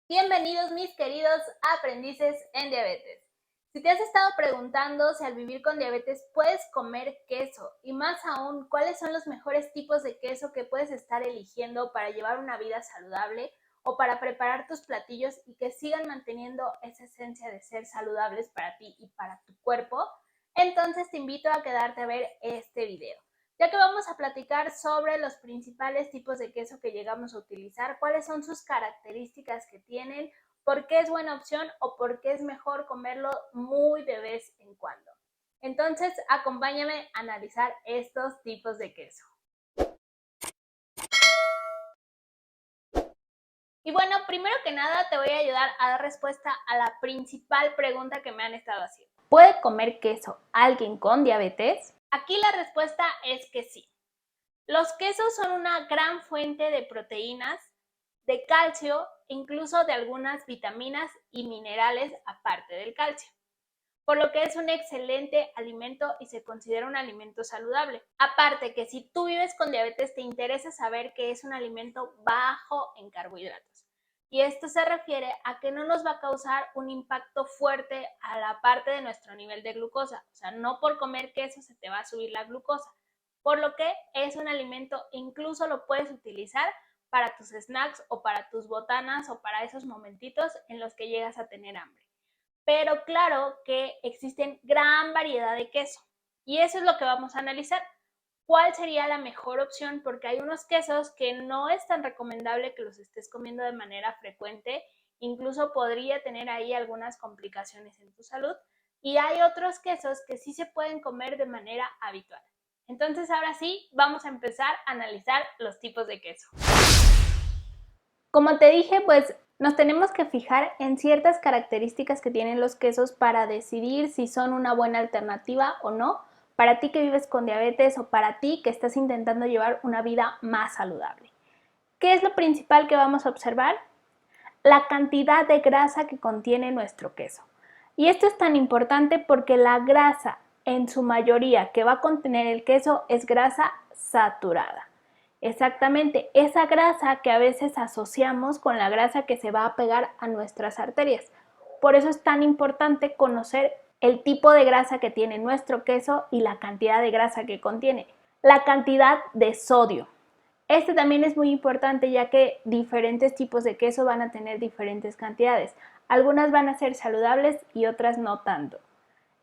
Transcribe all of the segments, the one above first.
Bienvenidos mis queridos aprendices en diabetes. Si te has estado preguntando si al vivir con diabetes puedes comer queso y más aún cuáles son los mejores tipos de queso que puedes estar eligiendo para llevar una vida saludable o para preparar tus platillos y que sigan manteniendo esa esencia de ser saludables para ti y para tu cuerpo, entonces te invito a quedarte a ver este video, ya que vamos a platicar sobre los principales tipos de queso que llegamos a utilizar, cuáles son sus características que tienen, por qué es buena opción o por qué es mejor comerlo muy de vez en cuando. Entonces, acompáñame a analizar estos tipos de queso. Y bueno, primero que nada te voy a ayudar a dar respuesta a la principal pregunta que me han estado haciendo. ¿Puede comer queso alguien con diabetes? Aquí la respuesta es que sí. Los quesos son una gran fuente de proteínas, de calcio e incluso de algunas vitaminas y minerales aparte del calcio, por lo que es un excelente alimento y se considera un alimento saludable. Aparte que si tú vives con diabetes te interesa saber que es un alimento bajo en carbohidratos. Y esto se refiere a que no nos va a causar un impacto fuerte a la parte de nuestro nivel de glucosa. O sea, no por comer queso se te va a subir la glucosa. Por lo que es un alimento, incluso lo puedes utilizar para tus snacks o para tus botanas o para esos momentitos en los que llegas a tener hambre. Pero claro que existen gran variedad de queso y eso es lo que vamos a analizar. ¿Cuál sería la mejor opción? Porque hay unos quesos que no es tan recomendable que los estés comiendo de manera frecuente, incluso podría tener ahí algunas complicaciones en tu salud, y hay otros quesos que sí se pueden comer de manera habitual. Entonces ahora sí, vamos a empezar a analizar los tipos de queso. Como te dije, pues nos tenemos que fijar en ciertas características que tienen los quesos para decidir si son una buena alternativa o no para ti que vives con diabetes o para ti que estás intentando llevar una vida más saludable. ¿Qué es lo principal que vamos a observar? La cantidad de grasa que contiene nuestro queso. Y esto es tan importante porque la grasa en su mayoría que va a contener el queso es grasa saturada. Exactamente, esa grasa que a veces asociamos con la grasa que se va a pegar a nuestras arterias. Por eso es tan importante conocer el tipo de grasa que tiene nuestro queso y la cantidad de grasa que contiene. La cantidad de sodio. Este también es muy importante ya que diferentes tipos de queso van a tener diferentes cantidades. Algunas van a ser saludables y otras no tanto.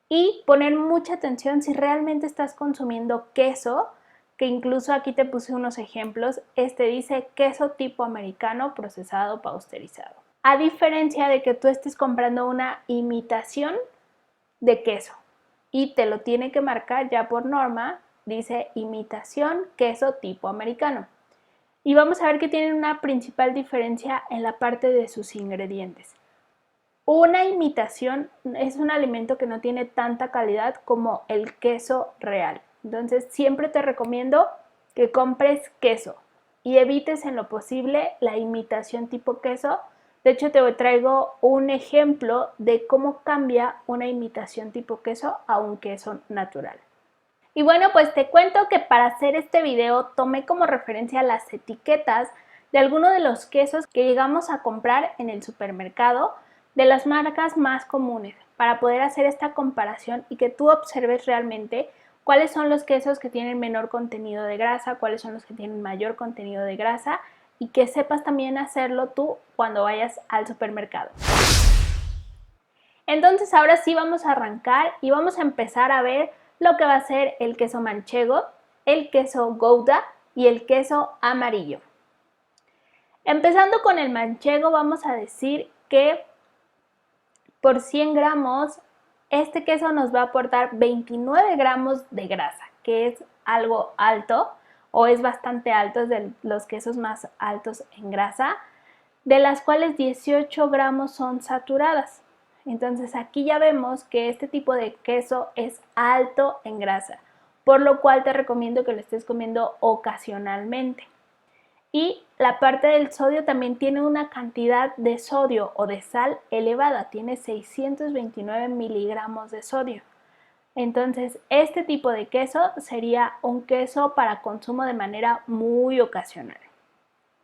Y poner mucha atención si realmente estás consumiendo queso, que incluso aquí te puse unos ejemplos. Este dice queso tipo americano procesado pasteurizado. A diferencia de que tú estés comprando una imitación de queso y te lo tiene que marcar ya por norma, dice imitación queso tipo americano. Y vamos a ver que tienen una principal diferencia en la parte de sus ingredientes. Una imitación es un alimento que no tiene tanta calidad como el queso real. Entonces siempre te recomiendo que compres queso y evites en lo posible la imitación tipo queso. De hecho te traigo un ejemplo de cómo cambia una imitación tipo queso a un queso natural. Y bueno, pues te cuento que para hacer este video tomé como referencia las etiquetas de algunos de los quesos que llegamos a comprar en el supermercado de las marcas más comunes para poder hacer esta comparación y que tú observes realmente cuáles son los quesos que tienen menor contenido de grasa, cuáles son los que tienen mayor contenido de grasa y que sepas también hacerlo tú cuando vayas al supermercado. Entonces ahora sí vamos a arrancar y vamos a empezar a ver lo que va a ser el queso manchego, el queso Gouda y el queso amarillo. Empezando con el manchego, vamos a decir que por 100 gramos este queso nos va a aportar 29 gramos de grasa, que es algo alto o es bastante alto, es de los quesos más altos en grasa, de las cuales 18 gramos son saturadas. Entonces aquí ya vemos que este tipo de queso es alto en grasa, por lo cual te recomiendo que lo estés comiendo ocasionalmente. Y la parte del sodio también tiene una cantidad de sodio o de sal elevada, tiene 629 miligramos de sodio. Entonces este tipo de queso sería un queso para consumo de manera muy ocasional.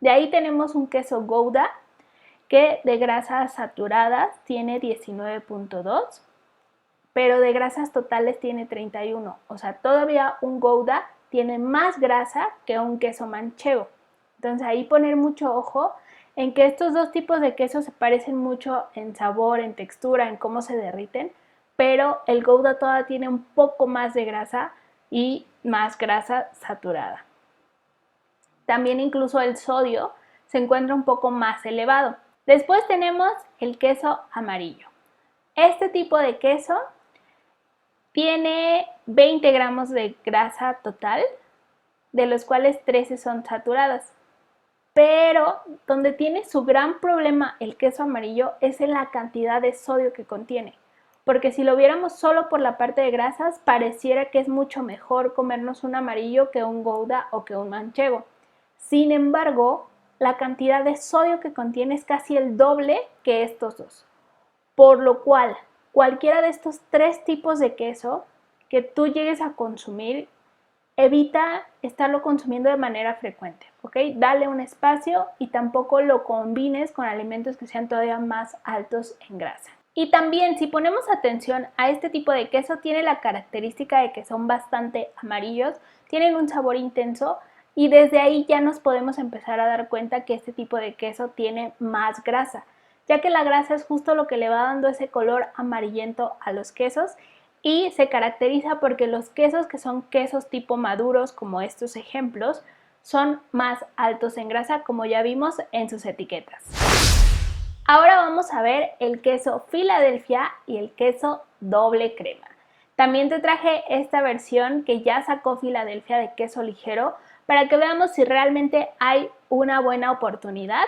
De ahí tenemos un queso Gouda, que de grasas saturadas tiene 19.2, pero de grasas totales tiene 31. O sea, todavía un Gouda tiene más grasa que un queso manchego. Entonces ahí poner mucho ojo en que estos dos tipos de queso se parecen mucho en sabor, en textura, en cómo se derriten, pero el Gouda todavía tiene un poco más de grasa y más grasa saturada. También incluso el sodio se encuentra un poco más elevado. Después tenemos el queso amarillo. Este tipo de queso tiene 20 gramos de grasa total, de los cuales 13 son saturadas. Pero donde tiene su gran problema el queso amarillo es en la cantidad de sodio que contiene. Porque si lo viéramos solo por la parte de grasas, pareciera que es mucho mejor comernos un amarillo que un Gouda o que un manchego. Sin embargo, la cantidad de sodio que contiene es casi el doble que estos dos. Por lo cual, cualquiera de estos tres tipos de queso que tú llegues a consumir, evita estarlo consumiendo de manera frecuente, ¿ok? Dale un espacio y tampoco lo combines con alimentos que sean todavía más altos en grasa. Y también, si ponemos atención a este tipo de queso, tiene la característica de que son bastante amarillos, tienen un sabor intenso y desde ahí ya nos podemos empezar a dar cuenta que este tipo de queso tiene más grasa, ya que la grasa es justo lo que le va dando ese color amarillento a los quesos y se caracteriza porque los quesos que son quesos tipo maduros, como estos ejemplos, son más altos en grasa, como ya vimos en sus etiquetas. Ahora vamos a ver el queso Filadelfia y el queso doble crema. También te traje esta versión que ya sacó Filadelfia de queso ligero para que veamos si realmente hay una buena oportunidad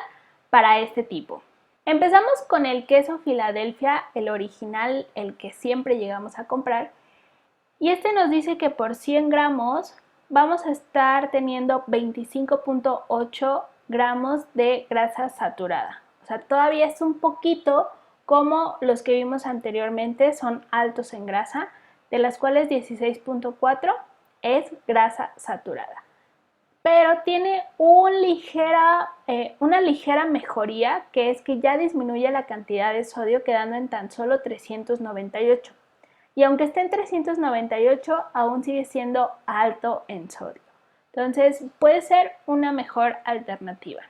para este tipo. Empezamos con el queso Filadelfia, el original, el que siempre llegamos a comprar. Y este nos dice que por 100 gramos vamos a estar teniendo 25.8 gramos de grasa saturada. O sea, todavía es un poquito como los que vimos anteriormente, son altos en grasa, de las cuales 16.4 es grasa saturada. Pero tiene una ligera mejoría, que es que ya disminuye la cantidad de sodio quedando en tan solo 398. Y aunque esté en 398, aún sigue siendo alto en sodio. Entonces puede ser una mejor alternativa.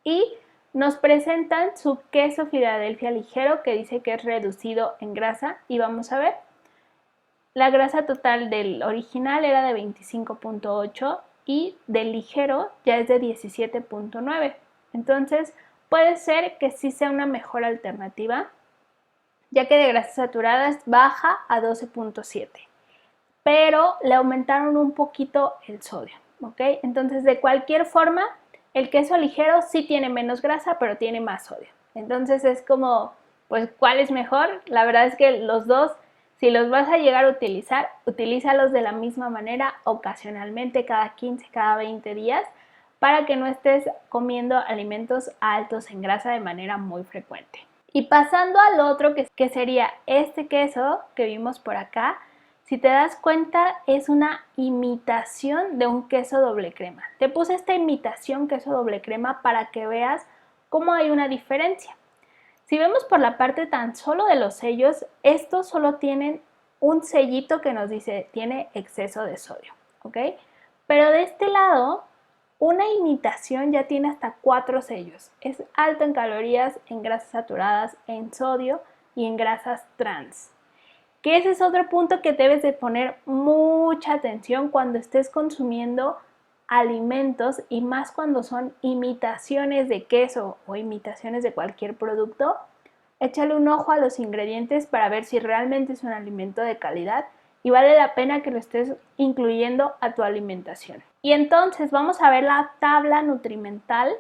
Y nos presentan su queso Filadelfia ligero, que dice que es reducido en grasa, y vamos a ver. La grasa total del original era de 25.8 y del ligero ya es de 17.9. Entonces puede ser que sí sea una mejor alternativa, ya que de grasas saturadas baja a 12.7, pero le aumentaron un poquito el sodio, ¿ok? Entonces, de cualquier forma, el queso ligero sí tiene menos grasa, pero tiene más sodio. Entonces es como, pues, ¿cuál es mejor? La verdad es que los dos, si los vas a llegar a utilizar, utilízalos de la misma manera, ocasionalmente, cada 15, cada 20 días, para que no estés comiendo alimentos altos en grasa de manera muy frecuente. Y pasando al otro, que sería este queso que vimos por acá, si te das cuenta es una imitación de un queso doble crema. Te puse esta imitación queso doble crema para que veas cómo hay una diferencia. Si vemos por la parte tan solo de los sellos, estos solo tienen un sellito que nos dice tiene exceso de sodio, ¿ok? Pero de este lado, una imitación ya tiene hasta 4 sellos. Es alto en calorías, en grasas saturadas, en sodio y en grasas trans. Que ese es otro punto que debes de poner mucha atención cuando estés consumiendo alimentos, y más cuando son imitaciones de queso o imitaciones de cualquier producto. Échale un ojo a los ingredientes para ver si realmente es un alimento de calidad y vale la pena que lo estés incluyendo a tu alimentación. Y entonces vamos a ver la tabla nutrimental,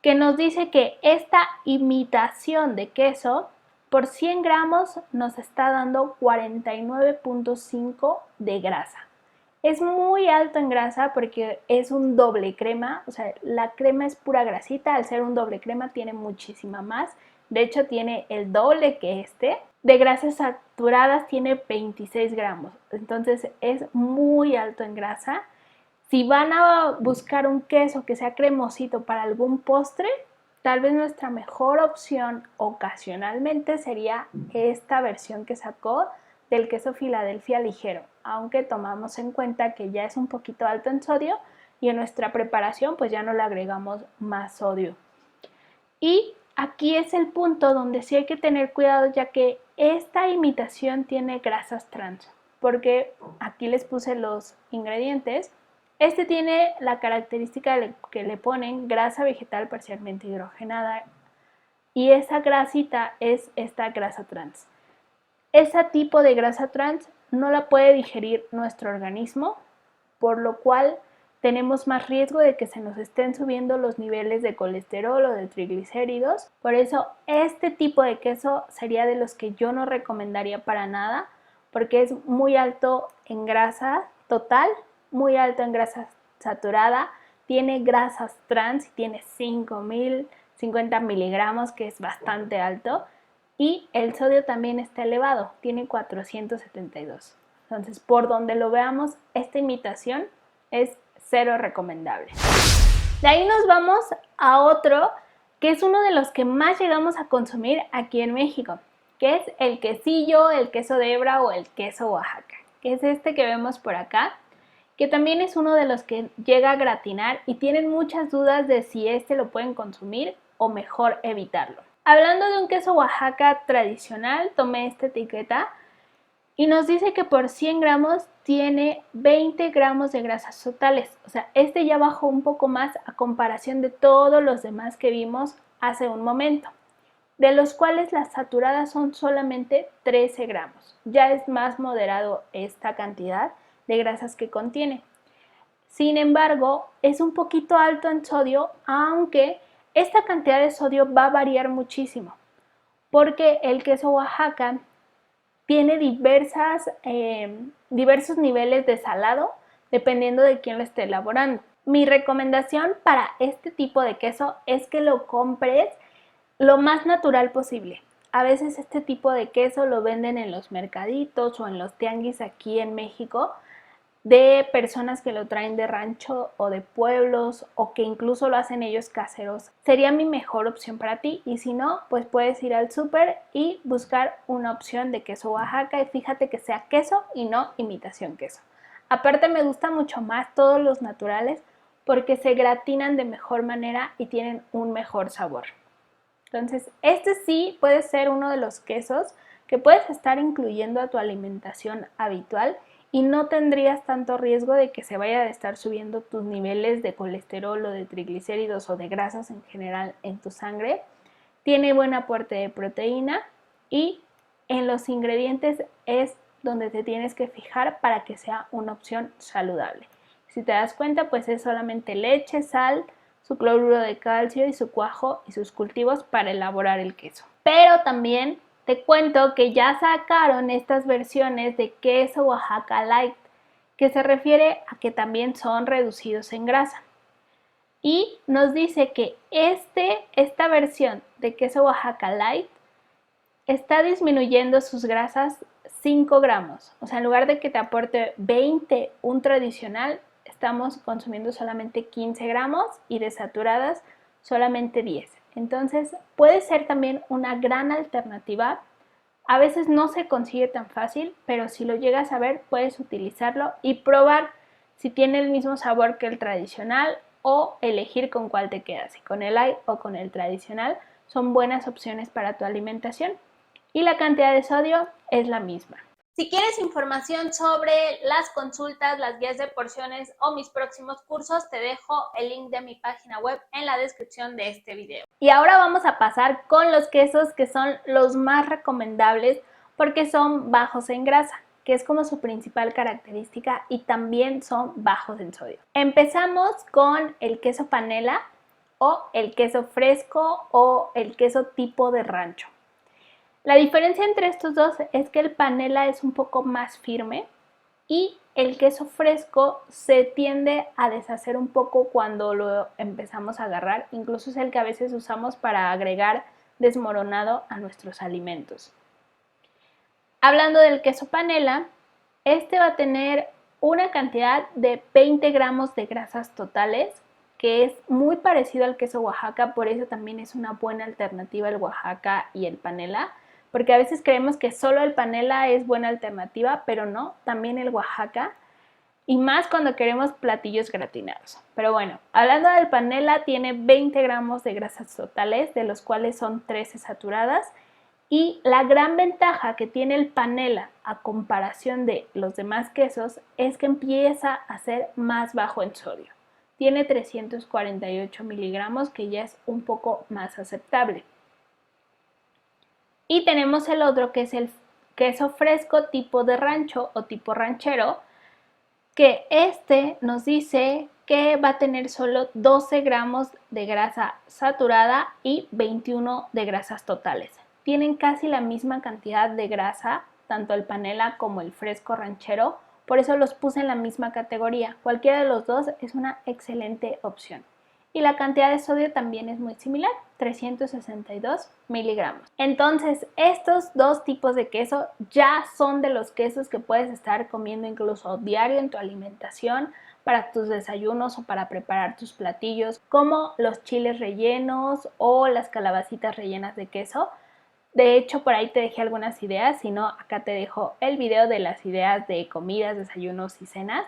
que nos dice que esta imitación de queso por 100 gramos nos está dando 49.5 de grasa. Es muy alto en grasa porque es un doble crema, o sea, la crema es pura grasita, al ser un doble crema tiene muchísima más, de hecho tiene el doble que este. De grasas saturadas tiene 26 gramos, entonces es muy alto en grasa. Si van a buscar un queso que sea cremosito para algún postre, tal vez nuestra mejor opción ocasionalmente sería esta versión que sacó del queso Filadelfia ligero, aunque tomamos en cuenta que ya es un poquito alto en sodio y en nuestra preparación pues ya no le agregamos más sodio. Y aquí es el punto donde sí hay que tener cuidado, ya que esta imitación tiene grasas trans, porque aquí les puse los ingredientes. Este tiene la característica que le ponen grasa vegetal parcialmente hidrogenada y esa grasita es esta grasa trans. Ese tipo de grasa trans no la puede digerir nuestro organismo, por lo cual tenemos más riesgo de que se nos estén subiendo los niveles de colesterol o de triglicéridos. Por eso este tipo de queso sería de los que yo no recomendaría para nada, porque es muy alto en grasa total, muy alto en grasa saturada, tiene grasas trans y tiene 5050 miligramos, que es bastante alto, y el sodio también está elevado, tiene 472. Entonces, por donde lo veamos, esta imitación es cero recomendable. De ahí nos vamos a otro que es uno de los que más llegamos a consumir aquí en México, que es el quesillo, el queso de hebra o el queso Oaxaca, que es este que vemos por acá, que también es uno de los que llega a gratinar y tienen muchas dudas de si este lo pueden consumir o mejor evitarlo. Hablando de un queso Oaxaca tradicional, tomé esta etiqueta y nos dice que por 100 gramos tiene 20 gramos de grasas totales. O sea, este ya bajó un poco más a comparación de todos los demás que vimos hace un momento, de los cuales las saturadas son solamente 13 gramos. Ya es más moderado esta cantidad de grasas que contiene. Sin embargo, es un poquito alto en sodio, aunque esta cantidad de sodio va a variar muchísimo, porque el queso Oaxaca tiene diversos niveles de salado dependiendo de quién lo esté elaborando. Mi recomendación para este tipo de queso es que lo compres lo más natural posible. A veces este tipo de queso lo venden en los mercaditos o en los tianguis aquí en México, de personas que lo traen de rancho o de pueblos o que incluso lo hacen ellos caseros. Sería mi mejor opción para ti, y si no, pues puedes ir al súper y buscar una opción de queso Oaxaca y fíjate que sea queso y no imitación queso. Aparte me gusta mucho más todos los naturales porque se gratinan de mejor manera y tienen un mejor sabor. Entonces, este sí puede ser uno de los quesos que puedes estar incluyendo a tu alimentación habitual y no tendrías tanto riesgo de que se vaya a estar subiendo tus niveles de colesterol o de triglicéridos o de grasas en general en tu sangre. Tiene buen aporte de proteína y en los ingredientes es donde te tienes que fijar para que sea una opción saludable. Si te das cuenta, pues es solamente leche, sal, su cloruro de calcio y su cuajo y sus cultivos para elaborar el queso. Pero también te cuento que ya sacaron estas versiones de queso Oaxaca Light, que se refiere a que también son reducidos en grasa. Y nos dice que esta versión de queso Oaxaca Light está disminuyendo sus grasas 5 gramos. O sea, en lugar de que te aporte 20 un tradicional, estamos consumiendo solamente 15 gramos y de saturadas solamente 10. Entonces puede ser también una gran alternativa. A veces no se consigue tan fácil, pero si lo llegas a ver puedes utilizarlo y probar si tiene el mismo sabor que el tradicional o elegir con cuál te quedas, si con el light o con el tradicional. Son buenas opciones para tu alimentación y la cantidad de sodio es la misma. Si quieres información sobre las consultas, las guías de porciones o mis próximos cursos, te dejo el link de mi página web en la descripción de este video. Y ahora vamos a pasar con los quesos que son los más recomendables porque son bajos en grasa, que es como su principal característica, y también son bajos en sodio. Empezamos con el queso panela o el queso fresco o el queso tipo de rancho. La diferencia entre estos dos es que el panela es un poco más firme y el queso fresco se tiende a deshacer un poco cuando lo empezamos a agarrar. Incluso es el que a veces usamos para agregar desmoronado a nuestros alimentos. Hablando del queso panela, este va a tener una cantidad de 20 gramos de grasas totales, que es muy parecido al queso Oaxaca, por eso también es una buena alternativa el Oaxaca y el panela, porque a veces creemos que solo el panela es buena alternativa, pero no, también el Oaxaca, y más cuando queremos platillos gratinados. Pero bueno, hablando del panela, tiene 20 gramos de grasas totales, de los cuales son 13 saturadas, y la gran ventaja que tiene el panela a comparación de los demás quesos es que empieza a ser más bajo en sodio. Tiene 348 miligramos, que ya es un poco más aceptable. Y tenemos el otro, que es el queso fresco tipo de rancho o tipo ranchero, que este nos dice que va a tener solo 12 gramos de grasa saturada y 21 de grasas totales. Tienen casi la misma cantidad de grasa, tanto el panela como el fresco ranchero, por eso los puse en la misma categoría. Cualquiera de los dos es una excelente opción. Y la cantidad de sodio también es muy similar, 362 miligramos. Entonces, estos dos tipos de queso ya son de los quesos que puedes estar comiendo incluso diario en tu alimentación, para tus desayunos o para preparar tus platillos, como los chiles rellenos o las calabacitas rellenas de queso. De hecho, por ahí te dejé algunas ideas, si no, acá te dejo el video de las ideas de comidas, desayunos y cenas.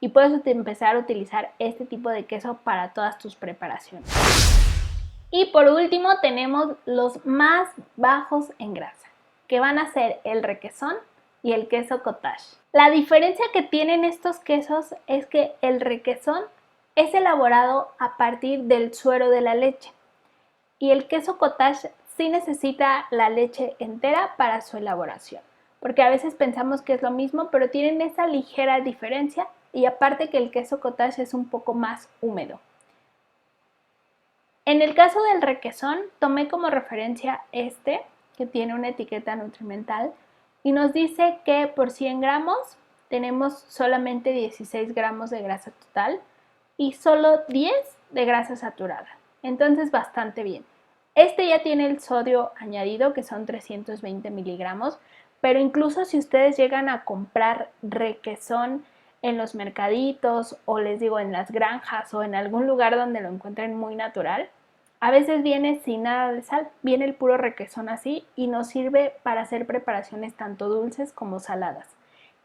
Y puedes empezar a utilizar este tipo de queso para todas tus preparaciones. Y por último tenemos los más bajos en grasa, que van a ser el requesón y el queso cottage. La diferencia que tienen estos quesos es que el requesón es elaborado a partir del suero de la leche y el queso cottage sí necesita la leche entera para su elaboración, porque a veces pensamos que es lo mismo, pero tienen esa ligera diferencia, y aparte que el queso cottage es un poco más húmedo. En el caso del requesón, tomé como referencia este, que tiene una etiqueta nutrimental, y nos dice que por 100 gramos tenemos solamente 16 gramos de grasa total y solo 10 de grasa saturada. Entonces, bastante bien. Este ya tiene el sodio añadido, que son 320 miligramos, pero incluso si ustedes llegan a comprar requesón en los mercaditos o les digo en las granjas o en algún lugar donde lo encuentren muy natural, a veces viene sin nada de sal, viene el puro requesón así y nos sirve para hacer preparaciones tanto dulces como saladas.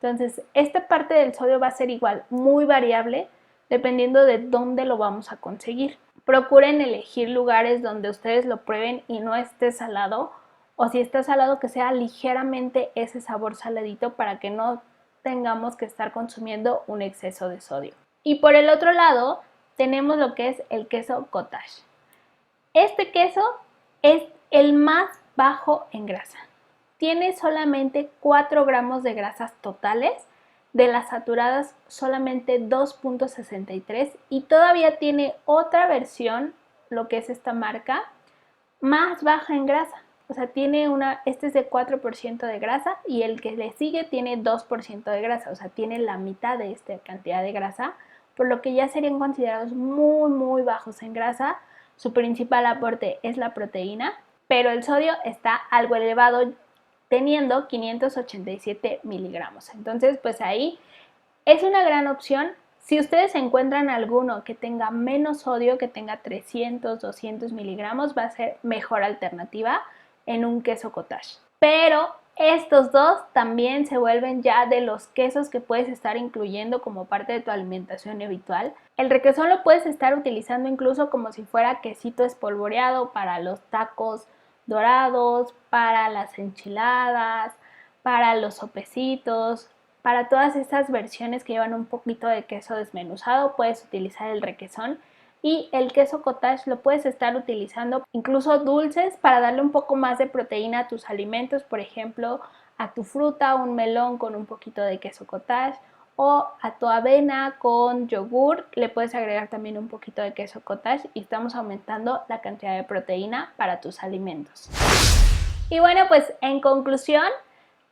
Entonces, esta parte del sodio va a ser igual muy variable dependiendo de dónde lo vamos a conseguir. Procuren elegir lugares donde ustedes lo prueben y no esté salado, o si está salado que sea ligeramente ese sabor saladito para que no tengamos que estar consumiendo un exceso de sodio. Y por el otro lado tenemos lo que es el queso cottage. Este queso es el más bajo en grasa. Tiene solamente 4 gramos de grasas totales, de las saturadas solamente 2.63, y todavía tiene otra versión, lo que es esta marca, más baja en grasa. O sea, tiene este es de 4% de grasa y el que le sigue tiene 2% de grasa, o sea, tiene la mitad de esta cantidad de grasa, por lo que ya serían considerados muy bajos en grasa. Su principal aporte es la proteína, pero el sodio está algo elevado, teniendo 587 miligramos. Entonces, pues ahí es una gran opción. Si ustedes encuentran alguno que tenga menos sodio, que tenga 300, 200 miligramos, va a ser mejor alternativa en un queso cottage. Pero estos dos también se vuelven ya de los quesos que puedes estar incluyendo como parte de tu alimentación habitual. El requesón lo puedes estar utilizando incluso como si fuera quesito espolvoreado para los tacos dorados, para las enchiladas, para los sopecitos. Para todas estas versiones que llevan un poquito de queso desmenuzado, puedes utilizar el requesón, y el queso cottage lo puedes estar utilizando incluso dulces para darle un poco más de proteína a tus alimentos, por ejemplo, a tu fruta, un melón con un poquito de queso cottage, o a tu avena con yogur le puedes agregar también un poquito de queso cottage y estamos aumentando la cantidad de proteína para tus alimentos. Y bueno, pues en conclusión,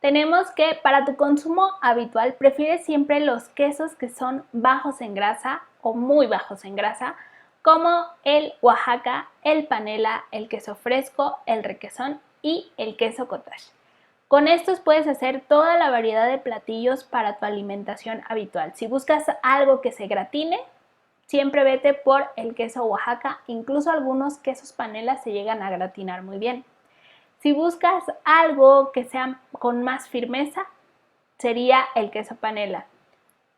tenemos que para tu consumo habitual prefieres siempre los quesos que son bajos en grasa o muy bajos en grasa, como el Oaxaca, el panela, el queso fresco, el requesón y el queso cottage. Con estos puedes hacer toda la variedad de platillos para tu alimentación habitual. Si buscas algo que se gratine, siempre vete por el queso Oaxaca, incluso algunos quesos panela se llegan a gratinar muy bien. Si buscas algo que sea con más firmeza, sería el queso panela.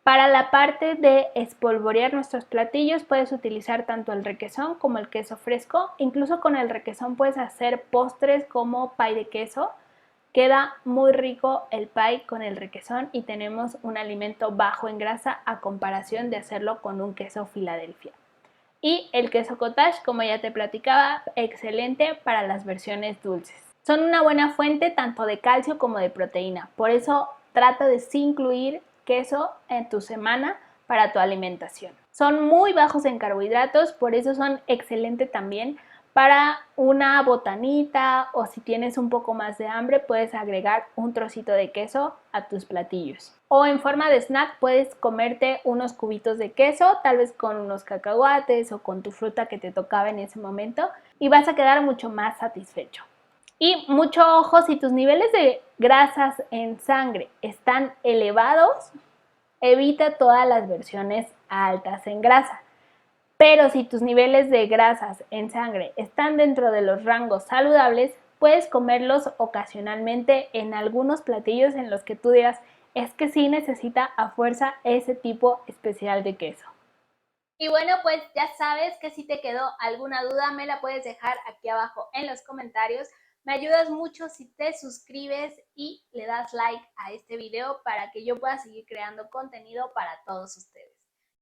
Para la parte de espolvorear nuestros platillos puedes utilizar tanto el requesón como el queso fresco. Incluso con el requesón puedes hacer postres como pie de queso. Queda muy rico el pie con el requesón y tenemos un alimento bajo en grasa a comparación de hacerlo con un queso Filadelfia. Y el queso cottage, como ya te platicaba, excelente para las versiones dulces. Son una buena fuente tanto de calcio como de proteína, por eso trata de sí incluir queso en tu semana para tu alimentación. Son muy bajos en carbohidratos, por eso son excelentes también para una botanita, o si tienes un poco más de hambre puedes agregar un trocito de queso a tus platillos. O en forma de snack puedes comerte unos cubitos de queso, tal vez con unos cacahuates o con tu fruta que te tocaba en ese momento, y vas a quedar mucho más satisfecho. Y mucho ojo, si tus niveles de grasas en sangre están elevados, evita todas las versiones altas en grasa. Pero si tus niveles de grasas en sangre están dentro de los rangos saludables, puedes comerlos ocasionalmente en algunos platillos en los que tú digas, es que sí necesita a fuerza ese tipo especial de queso. Y bueno, pues ya sabes que si te quedó alguna duda me la puedes dejar aquí abajo en los comentarios. Me ayudas mucho si te suscribes y le das like a este video para que yo pueda seguir creando contenido para todos ustedes.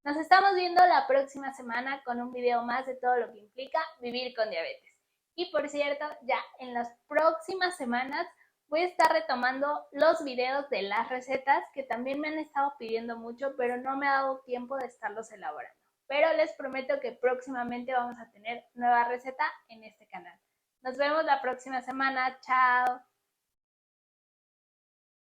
Nos estamos viendo la próxima semana con un video más de todo lo que implica vivir con diabetes. Y por cierto, ya en las próximas semanas voy a estar retomando los videos de las recetas que también me han estado pidiendo mucho, pero no me ha dado tiempo de estarlos elaborando. Pero les prometo que próximamente vamos a tener nueva receta en este canal. Nos vemos la próxima semana. Chao.